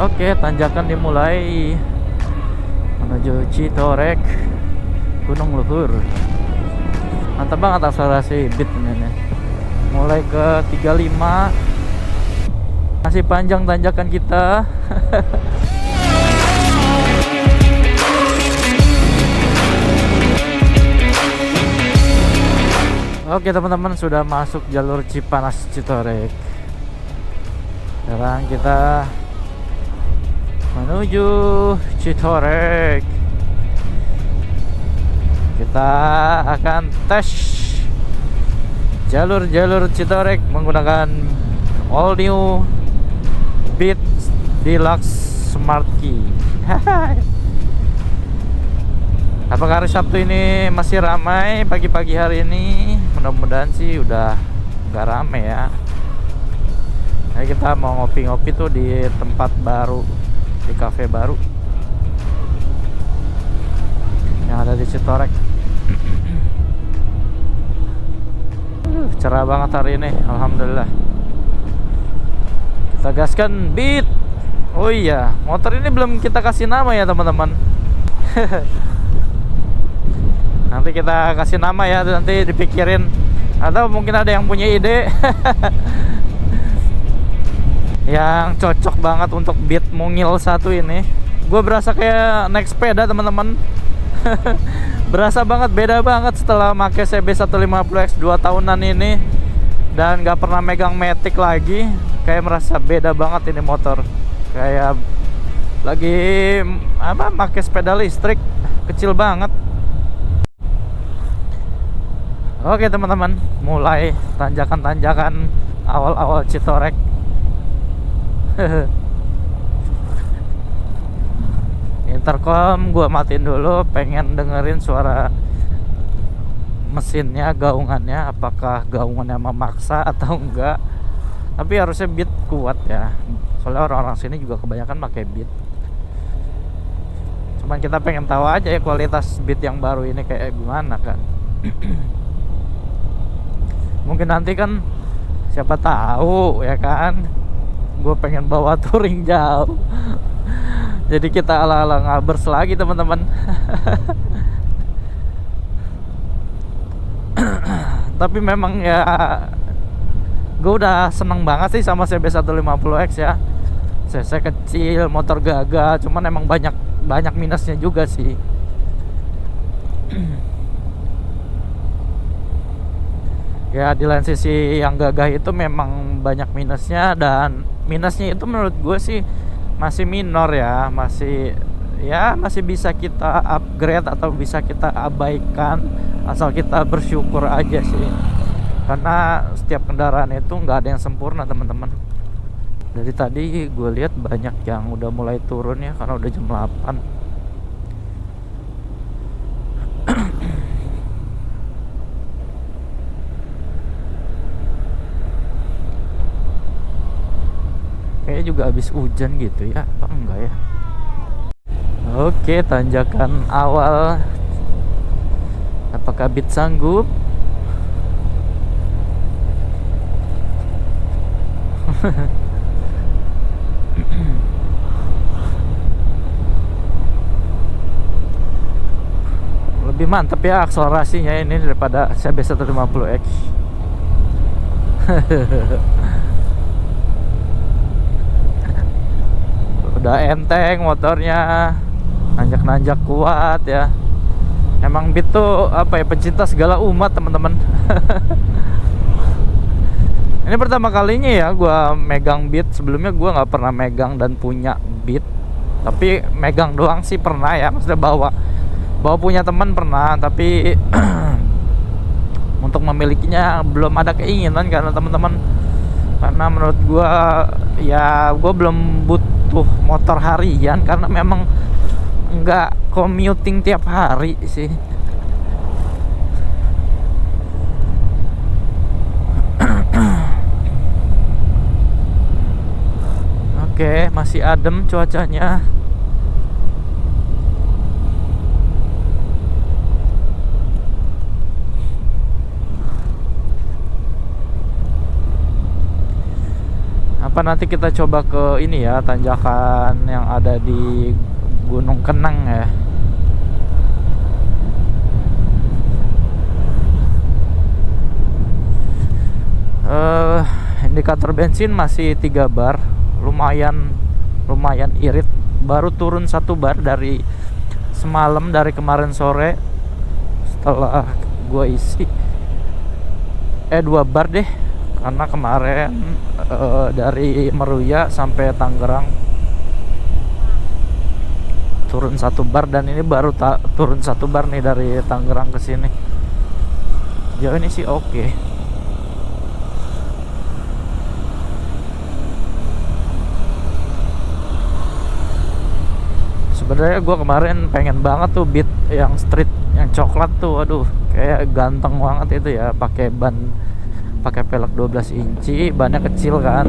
Oke, tanjakan dimulai menuju Citorek, Gunung Luhur. Mantap banget akselerasi beat ini. Mulai ke 35. Masih panjang tanjakan kita. Oke teman-teman, sudah masuk jalur Cipanas Citorek. Sekarang kita menuju Citorek. Kita akan tes jalur-jalur Citorek menggunakan all new Beat Deluxe Smart Key. Apakah hari Sabtu ini masih ramai pagi-pagi hari ini? Mudah-mudahan sih udah nggak ramai ya. Nah, kita mau ngopi-ngopi tuh di tempat baru, di cafe baru yang ada di Citorek. Cerah banget hari ini, alhamdulillah. Kita gaskan Beat. Oh iya, motor ini belum kita kasih nama ya teman-teman. Nanti kita kasih nama ya, nanti dipikirin, atau mungkin ada yang punya ide yang cocok banget untuk Beat Mungil 1 ini. Gue berasa kayak naik sepeda teman-teman. Berasa banget, beda banget setelah pakai CB150X 2 tahunan ini dan gak pernah megang matic lagi. Kayak merasa beda banget ini motor, kayak lagi pakai sepeda listrik, kecil banget. Oke teman-teman, mulai tanjakan-tanjakan awal-awal Citorek. Intercom gua matiin dulu, pengen dengerin suara mesinnya, gaungannya, apakah gaungannya memaksa atau enggak. Tapi harusnya Beat kuat ya, soalnya orang-orang sini juga kebanyakan pakai Beat. Cuman kita pengen tahu aja ya kualitas Beat yang baru ini kayak gimana kan. Mungkin nanti kan siapa tahu ya kan, gue pengen bawa touring jauh. Jadi kita ala-ala ngabers lagi teman-teman. Tapi memang ya gue udah seneng banget sih sama CB150X ya. CC kecil, motor gagah, cuman emang banyak minusnya juga sih. Ya di lain sisi yang gagah itu memang banyak minusnya, dan minusnya itu menurut gue sih masih minor ya, masih bisa kita upgrade atau bisa kita abaikan, asal kita bersyukur aja sih. Karena setiap kendaraan itu nggak ada yang sempurna teman-teman. Dari tadi gue lihat banyak yang udah mulai turun ya, karena udah jam 8. Kayaknya juga habis hujan gitu ya, apa enggak ya? Oke, tanjakan awal. Apakah Beat sanggup? Lebih mantap ya akselerasinya ini daripada CB150X. Udah enteng motornya, nanjak-nanjak kuat ya. Emang Beat tuh apa ya, pencinta segala umat teman-teman. Ini pertama kalinya ya gua megang Beat. Sebelumnya gua nggak pernah megang dan punya Beat, tapi megang doang sih pernah ya, maksudnya bawa punya teman pernah, tapi untuk memilikinya belum ada keinginan karena teman-teman. Karena menurut gua ya gua belum butuh motor harian, karena memang nggak commuting tiap hari sih. Oke, masih adem cuacanya. Apa nanti kita coba ke ini ya, tanjakan yang ada di Gunung Kenang ya. Indikator bensin masih 3 bar, lumayan irit. Baru turun 1 bar dari semalam, dari kemarin sore setelah gua isi 2 bar deh, karena kemarin dari Meruya sampai Tangerang turun 1 bar, dan ini baru turun 1 bar nih dari Tangerang ke sini. Jauh ini sih oke. Sebenarnya gue kemarin pengen banget tuh Beat yang street yang coklat tuh, aduh kayak ganteng banget itu ya, pakai pelek 12 inci, bannya kecil kan,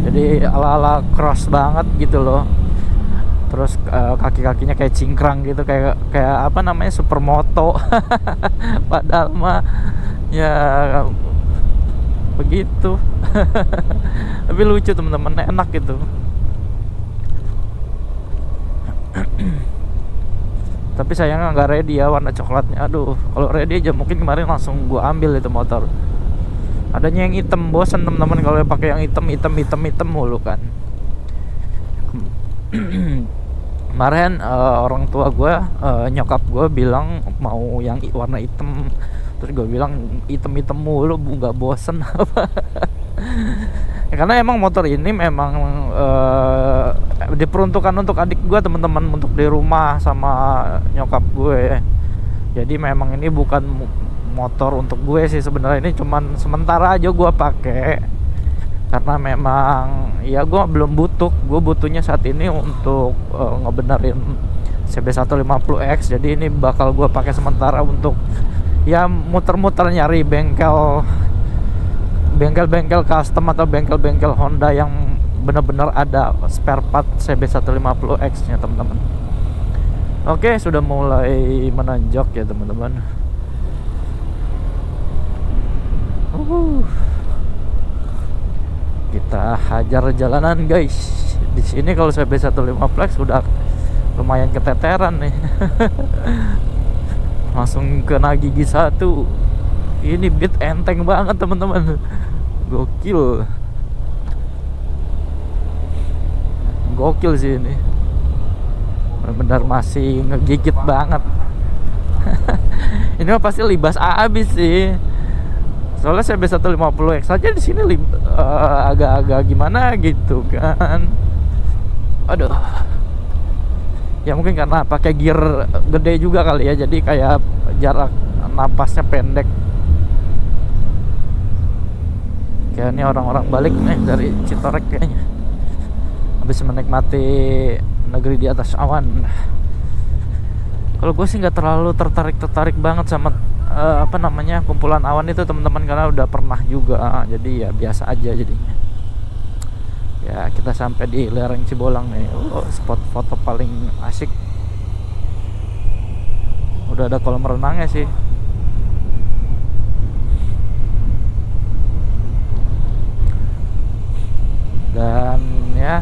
jadi ala cross banget gitu loh. Terus kaki-kakinya kayak cingkrang gitu, kayak apa namanya, supermoto. Padahal mah ya begitu. Tapi lucu temen-temen, enak gitu. Tapi sayangnya nggak ready ya warna coklatnya. Aduh, kalau ready aja mungkin kemarin langsung gua ambil itu motor. Adanya yang hitam, bosen teman-teman kalau pakai yang hitam mulu kan. Kemarin orang tua gua, nyokap gua bilang mau yang warna hitam. Terus gua bilang hitam mulu, nggak bosen apa. Ya, karena emang motor ini memang diperuntukkan untuk adik gue teman-teman, untuk di rumah sama nyokap gue. Jadi memang ini bukan motor untuk gue sih sebenarnya, ini cuman sementara aja gue pakai karena memang ya gue belum butuh. Gue butuhnya saat ini untuk ngebenerin CB150X. Jadi ini bakal gue pakai sementara untuk ya muter-muter nyari bengkel custom atau bengkel Honda yang benar-benar ada spare part CB150X nya teman-teman. Oke, sudah mulai menanjak ya teman-teman. Kita hajar jalanan guys. Di sini kalau CB150X udah lumayan keteteran nih. Langsung kena gigi 1. Ini Beat enteng banget teman-teman. Gokil sih ini. Benar-benar masih ngegigit banget. Ini mah pasti libas abis sih. Soalnya CB150X saja di sini agak-agak gimana gitu kan. Aduh. Ya mungkin karena pakai gear gede juga kali ya, jadi kayak jarak napasnya pendek. Kayak ini orang-orang balik nih dari Citorek kayaknya, habis menikmati negeri di atas awan. Kalau gue sih nggak terlalu tertarik banget sama kumpulan awan itu teman-teman, karena udah pernah juga, jadi ya biasa aja jadinya. Ya kita sampai di lereng Cibolang nih. Spot foto paling asik. Udah ada kolam renangnya sih. Dan ya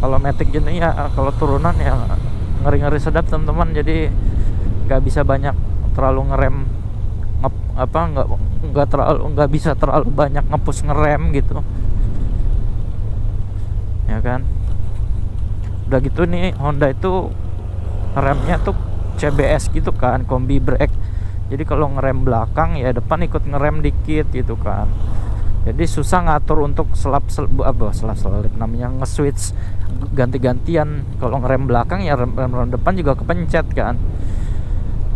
kalau matic gini ya, kalau turunan ya ngeri sedap teman-teman. Jadi nggak bisa banyak terlalu ngerem, nggak bisa terlalu banyak ngepush ngerem gitu ya kan. Udah gitu nih Honda itu remnya tuh CBS gitu kan, kombi brake. Jadi kalau ngerem belakang ya depan ikut ngerem dikit gitu kan. Jadi susah ngatur untuk selap namanya, nge-switch ganti-gantian. Kalau ngerem belakang ya rem depan juga kepencet kan.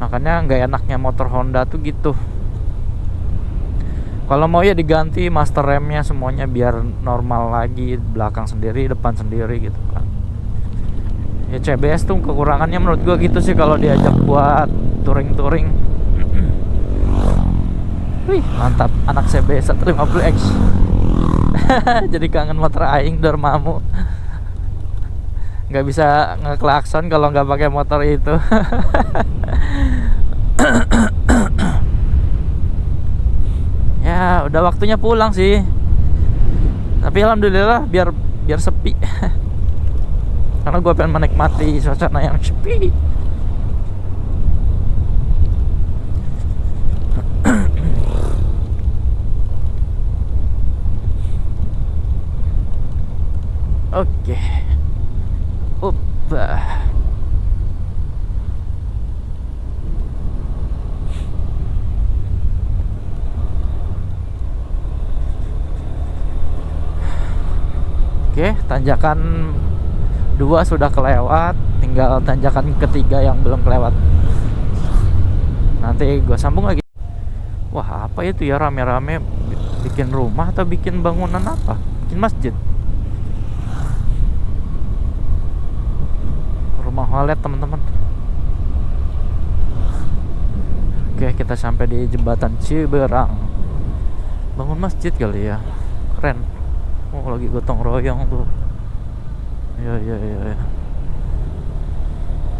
Makanya nggak enaknya motor Honda tuh gitu. Kalau mau ya diganti master remnya semuanya biar normal lagi, belakang sendiri, depan sendiri gitu kan. Ya CBS tuh kekurangannya menurut gua gitu sih kalau diajak buat touring. Wih, mantap anak CB150X. Jadi kangen motor aing Dormammu. Nggak bisa ngeklakson kalau nggak pakai motor itu. Ya udah waktunya pulang sih. Tapi alhamdulillah biar biar sepi. Karena gue pengen menikmati suasana yang sepi. Oke. Opa. Oke, tanjakan 2 sudah kelewat, tinggal tanjakan ketiga yang belum kelewat. Nanti gue sambung lagi. Wah, apa itu ya rame-rame? Bikin rumah atau bikin bangunan apa? Bikin masjid. Rumah walet, teman-teman. Oke, kita sampai di jembatan Ciberang. Bangun masjid kali ya. Keren. Oh, lagi gotong royong tuh. Ya.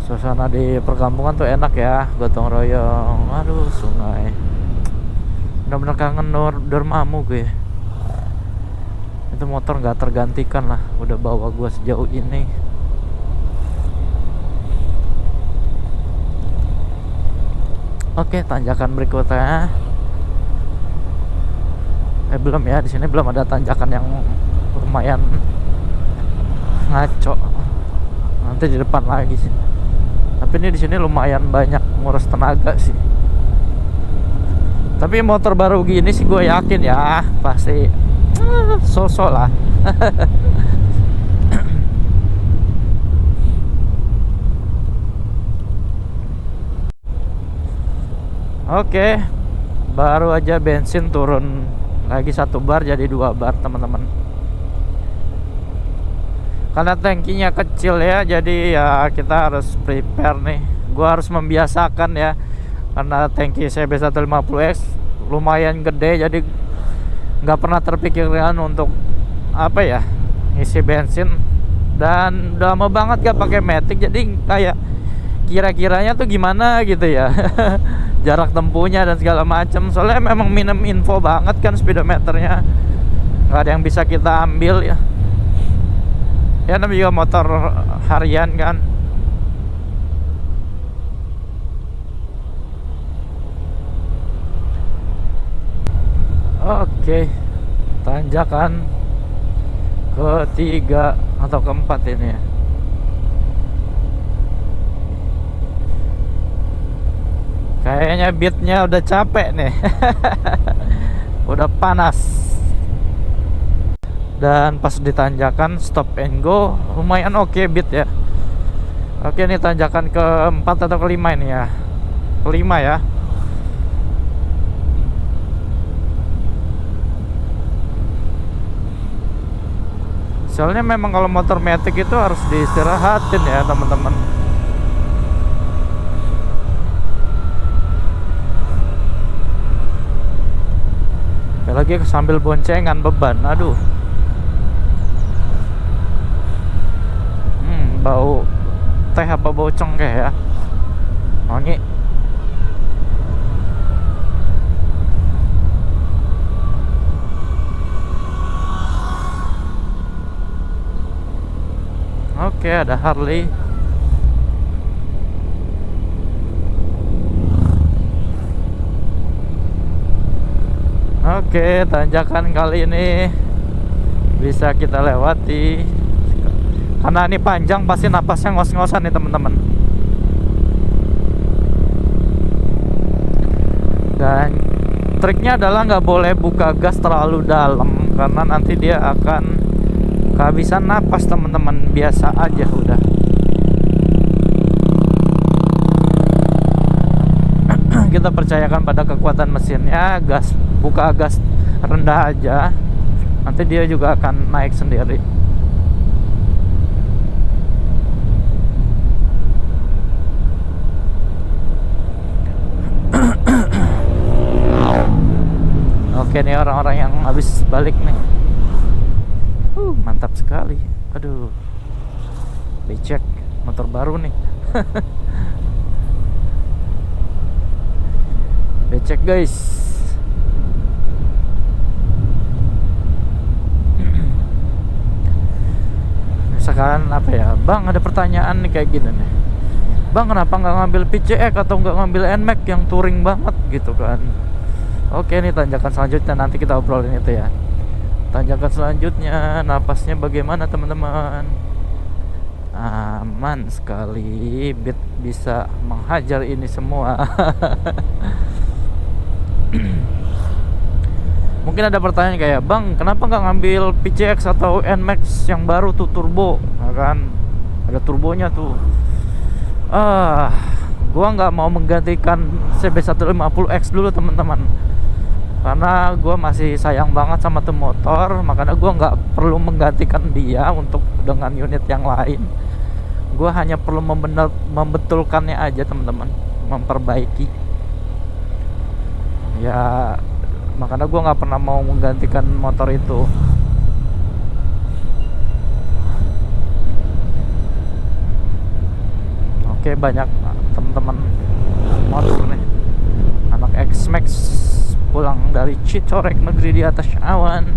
Suasana di perkampungan tuh enak ya, gotong royong. Aduh, sungai. Bener-bener kangen Dormammu gue. Itu motor nggak tergantikan lah, udah bawa gue sejauh ini. Oke, tanjakan berikutnya. Belum ya, di sini belum ada tanjakan yang lumayan ngaco. Nanti di depan lagi sih. Tapi ini di sini lumayan banyak ngurus tenaga sih. Tapi motor baru gini sih gue yakin ya pasti sosok lah. Oke, baru aja bensin turun lagi 1 bar jadi 2 bar, teman-teman. Karena tankinya kecil ya, jadi ya kita harus prepare nih. Gua harus membiasakan ya, karena tangki CB 150X lumayan gede, jadi nggak pernah terpikirkan untuk apa ya, isi bensin. Dan udah lama banget gak pakai Matic, jadi kayak kira-kiranya tuh gimana gitu ya. Jarak tempuhnya dan segala macam. Soalnya memang minim info banget kan speedometernya, nggak ada yang bisa kita ambil ya. Ya namanya juga motor harian kan. Oke, tanjakan ketiga atau keempat ini ya. Kayaknya beatnya udah capek nih. Udah panas. Dan pas ditanjakan stop and go lumayan oke beat ya. Oke, ini tanjakan keempat atau kelima ini ya. Kelima ya. Soalnya memang kalau motor Matic itu harus diistirahatin ya, teman-teman. Lagi sambil boncengan beban, aduh. Bau teh apa bau cengkeh ya, wangi. Oke, ada Harley. Oke, tanjakan kali ini bisa kita lewati. Karena ini panjang, pasti napasnya ngos-ngosan nih, teman-teman. Dan triknya adalah nggak boleh buka gas terlalu dalam, karena nanti dia akan kehabisan napas, teman-teman. Biasa aja udah. Kita percayakan pada kekuatan mesinnya. Gas, buka gas rendah aja, nanti dia juga akan naik sendiri. Oke, nih orang-orang yang habis balik nih. Mantap sekali. Aduh, becek motor baru nih. Becek guys. kan apa ya, bang ada pertanyaan nih kayak gini nih, bang kenapa nggak ngambil PCX atau nggak ngambil NMAX yang touring banget gitu kan. Oke, nih tanjakan selanjutnya nanti kita obrolin itu ya. Tanjakan selanjutnya napasnya bagaimana teman-teman? Aman sekali, Beat bisa menghajar ini semua. Mungkin ada pertanyaan kayak, bang kenapa nggak ngambil PCX atau NMAX yang baru tuh turbo, nah, kan ada turbonya tuh. Gua nggak mau menggantikan CB150X dulu teman-teman, karena gua masih sayang banget sama tuh motor, makanya gua nggak perlu menggantikan dia untuk dengan unit yang lain. Gua hanya perlu membetulkannya aja teman-teman, memperbaiki ya, makanya gue nggak pernah mau menggantikan motor itu. Oke, banyak teman-teman motor nih, anak X-Max pulang dari Citorek, negeri di atas awan.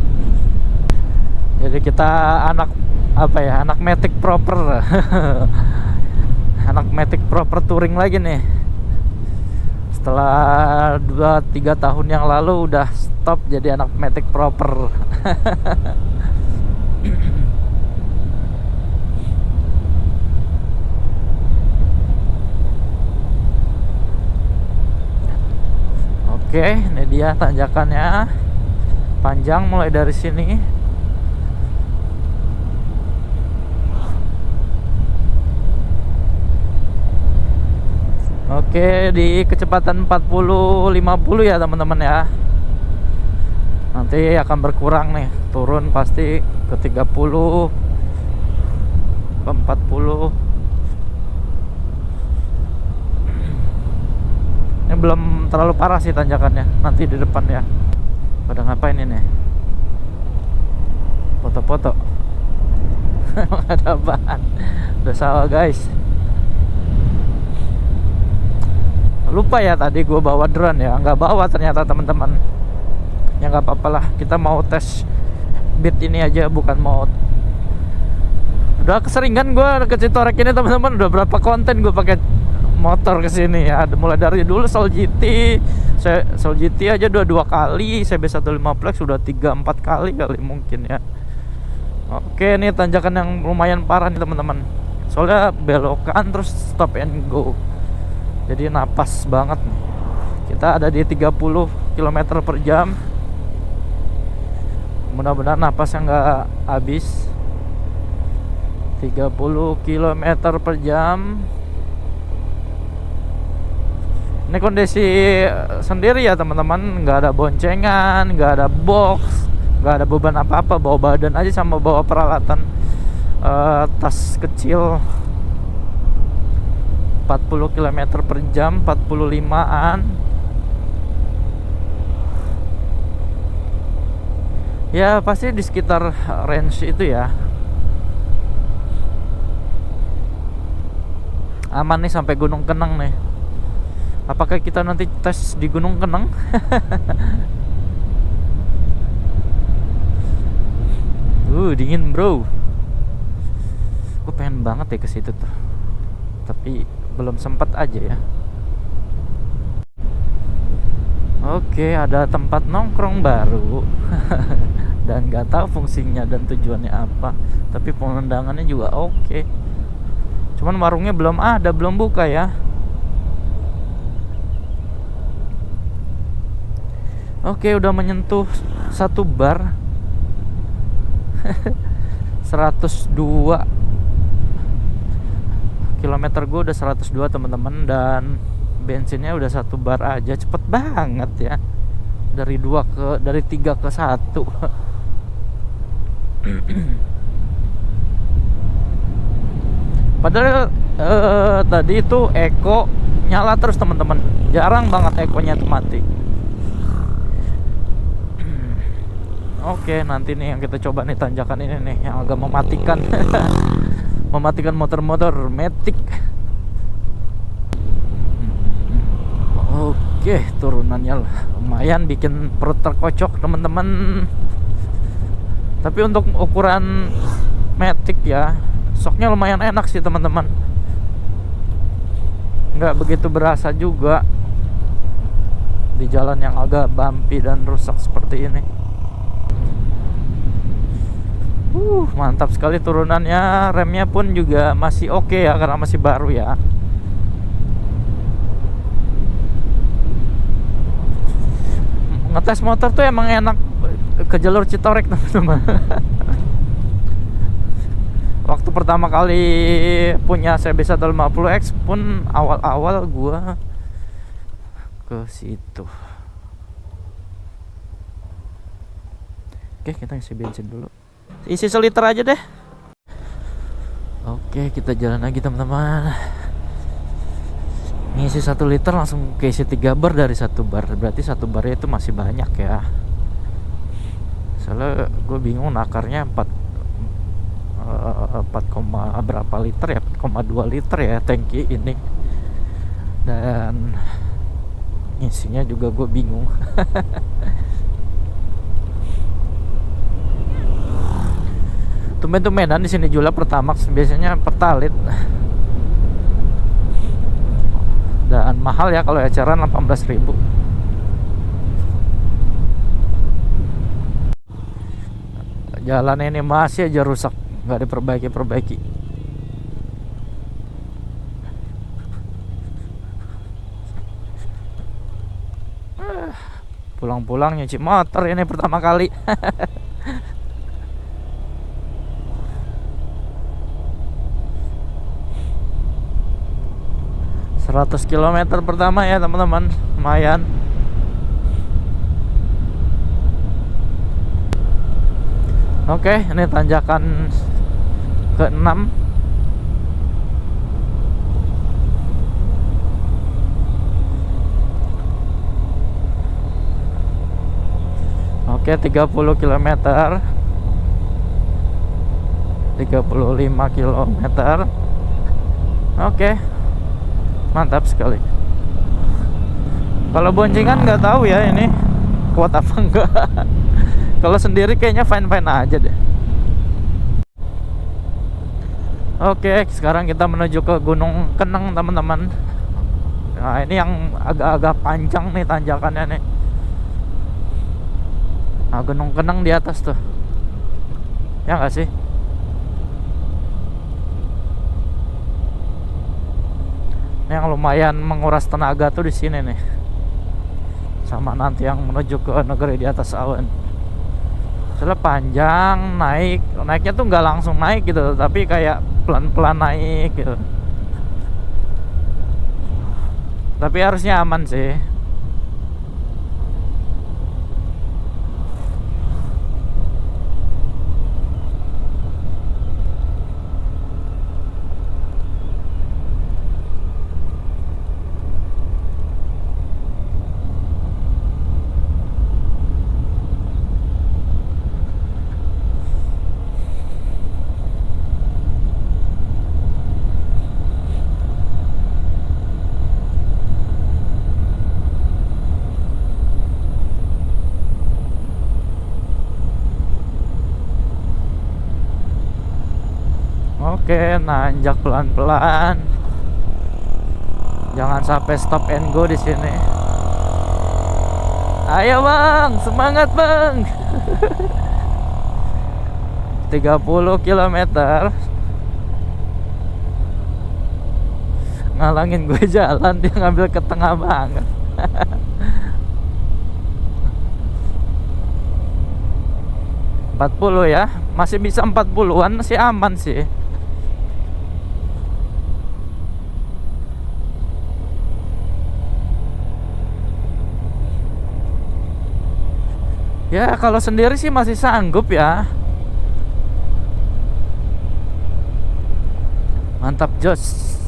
Jadi kita anak apa ya, anak Matic proper. Anak Matic proper touring lagi nih. Setelah 2-3 tahun yang lalu udah stop jadi anak Matic proper. Oke, ini dia tanjakannya. Panjang mulai dari sini. Oke, di kecepatan 40-50 ya teman-teman ya. Nanti akan berkurang nih, turun pasti ke 30, ke 40. Ini belum terlalu parah sih tanjakannya, nanti di depan ya. Pada ngapain ini? Foto-foto. Ada apaan? Udah sawah guys. Lupa ya tadi gue bawa drone ya, nggak bawa ternyata teman-teman. Ya nggak apa-apa lah, kita mau tes Beat ini aja, bukan mau. Udah keseringan gue ke Citorek ini teman-teman, udah berapa konten gue pakai motor kesini ya. Mulai dari dulu Soul GT, Soul GT aja udah 2 kali, CB150X sudah 3-4 kali mungkin ya. Oke, ini tanjakan yang lumayan parah nih teman-teman, soalnya belokan terus stop and go, jadi napas banget nih. Kita ada di 30 km per jam. Mudah-mudahan napasnya nggak habis. 30 km per jam. Ini kondisi sendiri ya teman-teman, nggak ada boncengan, nggak ada box, nggak ada beban apa-apa, bawa badan aja sama bawa peralatan tas kecil. 40 km per jam, 45an. Ya pasti di sekitar range itu ya. Aman nih sampai Gunung Kenang nih. Apakah kita nanti tes di Gunung Kenang? Dingin bro. Gue pengen banget ya ke situ tuh, tapi belum sempat aja ya. Oke, ada tempat nongkrong baru. Dan nggak tahu fungsinya dan tujuannya apa, tapi pemandangannya juga oke. Cuman warungnya belum ada, belum buka ya. Oke, udah menyentuh 1 bar. 102 kilometer, gue udah 102 teman-teman, dan bensinnya udah 1 bar aja, cepet banget ya. Dari 3 ke 1. Padahal tadi itu Eko nyala terus teman-teman, jarang banget Ekonya itu mati. Oke, nanti nih yang kita coba nih tanjakan ini nih yang agak mematikan. Mematikan motor-motor Matic. Oke, turunannya lumayan bikin perut terkocok teman-teman. Tapi untuk ukuran Matic ya, Shocknya lumayan enak sih teman-teman, nggak begitu berasa juga di jalan yang agak bumpy dan rusak seperti ini. Mantap sekali turunannya. Remnya pun juga masih oke ya, karena masih baru ya. Ngetes motor tuh emang enak ke jalur Citorek teman-teman. Waktu pertama kali punya CB150X pun awal-awal gua ke situ. Oke, kita isi bensin dulu. Isi seliter aja deh. Oke, kita jalan lagi teman-teman. Ngisi 1 liter langsung ke isi 3 bar dari 1 bar. Berarti 1 barnya itu masih banyak ya. Soalnya gue bingung nakarnya 4 berapa liter ya, 4,2 liter ya tangki ini. Dan isinya juga gue bingung. Tumben-tumbenan di sini Jula Pertamax, biasanya Pertalite. Dan mahal ya kalau eceran 18.000. Jalan ini masih aja rusak, nggak diperbaiki. Pulang-pulang nyuci motor ini pertama kali. 100 km pertama ya teman-teman, lumayan. Oke, ini tanjakan ke-6. Oke, 30 km, 35 km. Oke, mantap sekali. Kalau boncengan nggak tahu ya ini kuat apa enggak. Kalau sendiri kayaknya fine-fine aja deh. Oke, sekarang kita menuju ke Gunung Kenang teman-teman. Nah, ini yang agak-agak panjang nih tanjakannya nih. Nah, Gunung Kenang di atas tuh. Ya nggak sih? Yang lumayan menguras tenaga tuh di sini nih. Sama nanti yang menuju ke negeri di atas awan. Soalnya panjang, naiknya tuh nggak langsung naik gitu, tapi kayak pelan-pelan naik gitu. Tapi harusnya aman sih. Oke, nanjak pelan-pelan. Jangan sampai stop and go di sini. Ayo bang, semangat bang. 30 km. Ngalangin gue jalan, dia ngambil ke tengah banget. 40 ya, masih bisa 40-an, masih aman sih. Ya kalau sendiri sih masih sanggup ya. Mantap jos.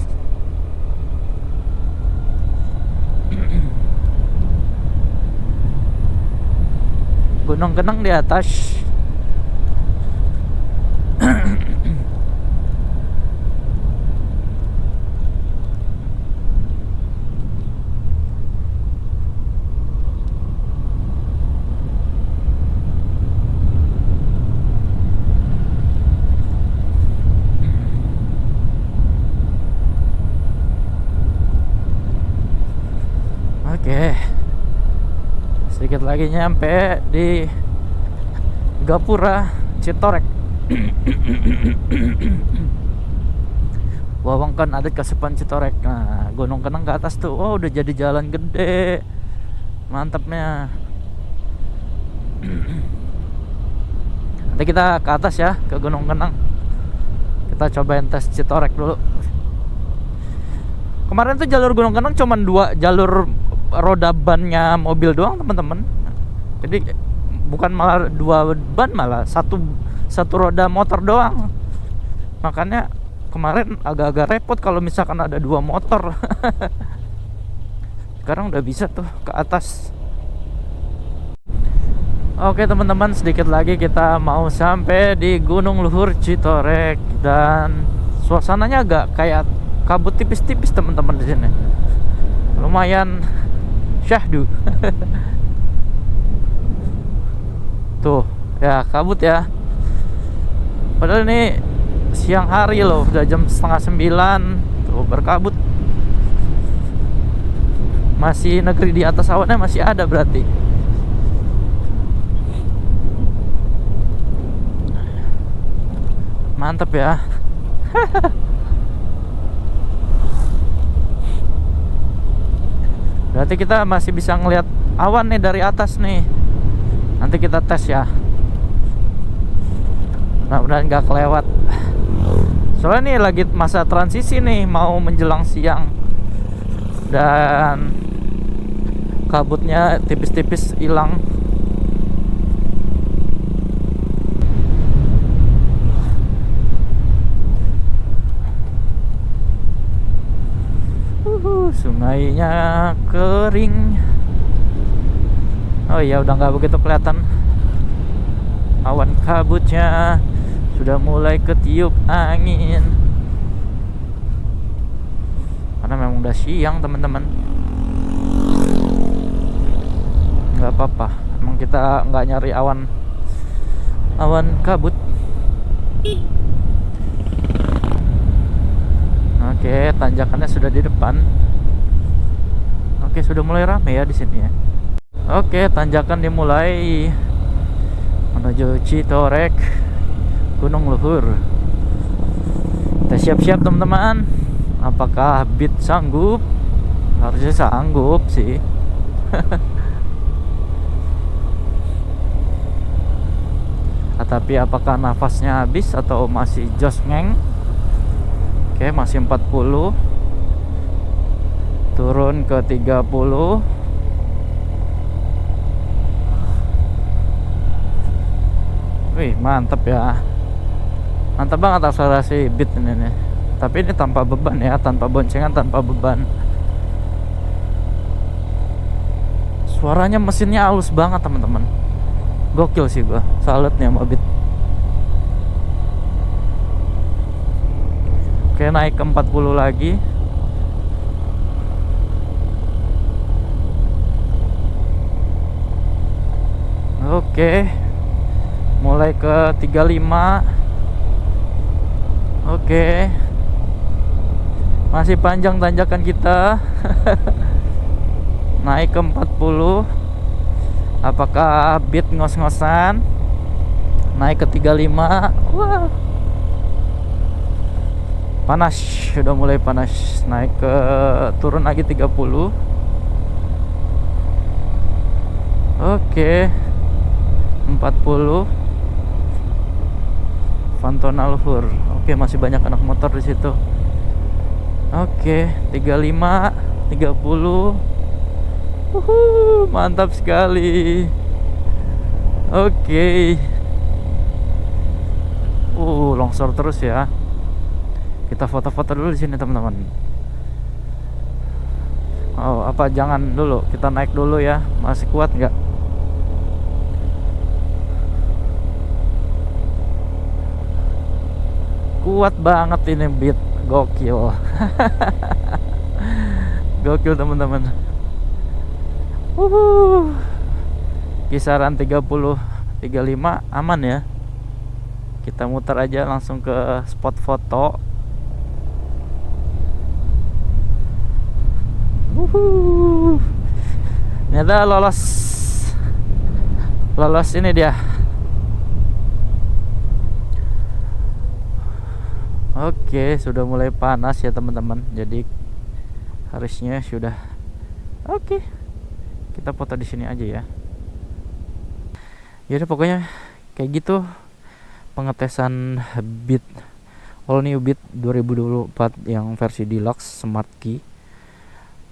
Gunung Kenang di atas. Oke, sedikit lagi nyampe di Gapura Citorek. Wawangkan adat Kasepan Citorek. Nah, Gunung Kenang ke atas tuh. Oh, udah jadi jalan gede. Mantapnya. Nanti kita ke atas ya, ke Gunung Kenang. Kita cobain tes Citorek dulu. Kemarin tuh jalur Gunung Kenang cuman 2 jalur roda bannya mobil doang, teman-teman. Jadi bukan malah 2 ban, malah satu roda motor doang. Makanya kemarin agak-agak repot kalau misalkan ada 2 motor. Sekarang udah bisa tuh ke atas. Oke teman-teman, sedikit lagi kita mau sampai di Gunung Luhur Citorek dan suasananya agak kayak kabut tipis-tipis teman-teman di sini. Lumayan syahdu. Tuh, ya kabut ya. Padahal ini siang hari loh, udah jam 8:30. Tuh, berkabut. Masih negeri di atas awannya masih ada berarti. Mantap ya. Berarti kita masih bisa ngelihat awan nih dari atas nih. Nanti kita tes ya. Mudah-mudahan gak kelewat. Soalnya nih lagi masa transisi nih, mau menjelang siang. Dan kabutnya tipis-tipis hilang. Sungainya kering. Oh iya, udah nggak begitu kelihatan. Awan kabutnya sudah mulai ketiup angin. Karena memang udah siang teman-teman. Nggak apa-apa, emang kita nggak nyari awan kabut. Oke, tanjakannya sudah di depan. Oke, sudah mulai rame ya di sini ya. Oke, tanjakan dimulai menuju Citorek, Gunung Luhur. Kita siap-siap teman-teman. Apakah Beat sanggup? Harusnya sanggup sih. Tapi apakah nafasnya habis atau masih jos ngeng? Oke, masih 40. Turun ke 30. Wih, mantap ya. Mantap banget akselerasi Beat ini nih. Tapi ini tanpa beban ya, tanpa boncengan, tanpa beban. Suaranya, mesinnya halus banget teman-teman. Gokil sih gua, salut nih sama Beat. Oke, naik ke 40 lagi. Oke, mulai ke 35. Oke, masih panjang tanjakan kita. Naik ke 40. Apakah Beat ngos-ngosan? Naik ke 35. Wah, panas, sudah mulai panas. Naik ke, turun lagi 30. Oke, 40. Fantona Luhur. Oke, masih banyak anak motor di situ. Oke, 35, 30. Mantap sekali. Oke. Longsor terus ya. Kita foto-foto dulu di sini teman-teman. Oh, apa jangan dulu, kita naik dulu ya. Masih kuat nggak? Kuat banget ini Beat, gokil. Gokil teman-teman. Kisaran 30, 35 aman ya. Kita muter aja langsung ke spot foto. Ternyata lolos ini dia. Oke, sudah mulai panas ya teman-teman. Jadi harusnya sudah oke. Kita foto di sini aja ya. Yaudah pokoknya kayak gitu pengetesan Beat All New Beat 2024 yang versi deluxe Smart Key.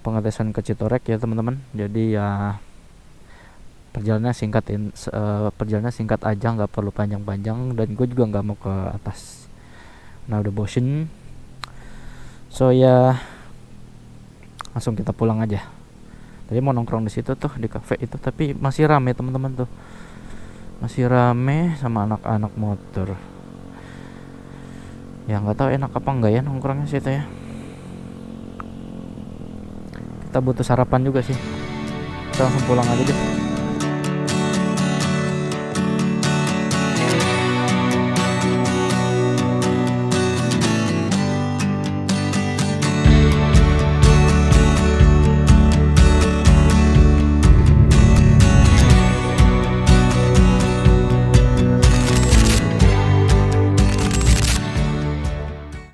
Pengetesan ke Citorek ya teman-teman. Jadi ya perjalanannya singkat aja, nggak perlu panjang-panjang, dan gue juga nggak mau ke atas. Nah udah bosen, so ya langsung kita pulang aja. Tadi mau nongkrong di situ tuh di cafe itu, tapi masih rame teman-teman tuh, masih rame sama anak-anak motor. Ya nggak tahu enak apa enggak ya nongkrongnya situ ya. Kita butuh sarapan juga sih. Kita langsung pulang aja deh.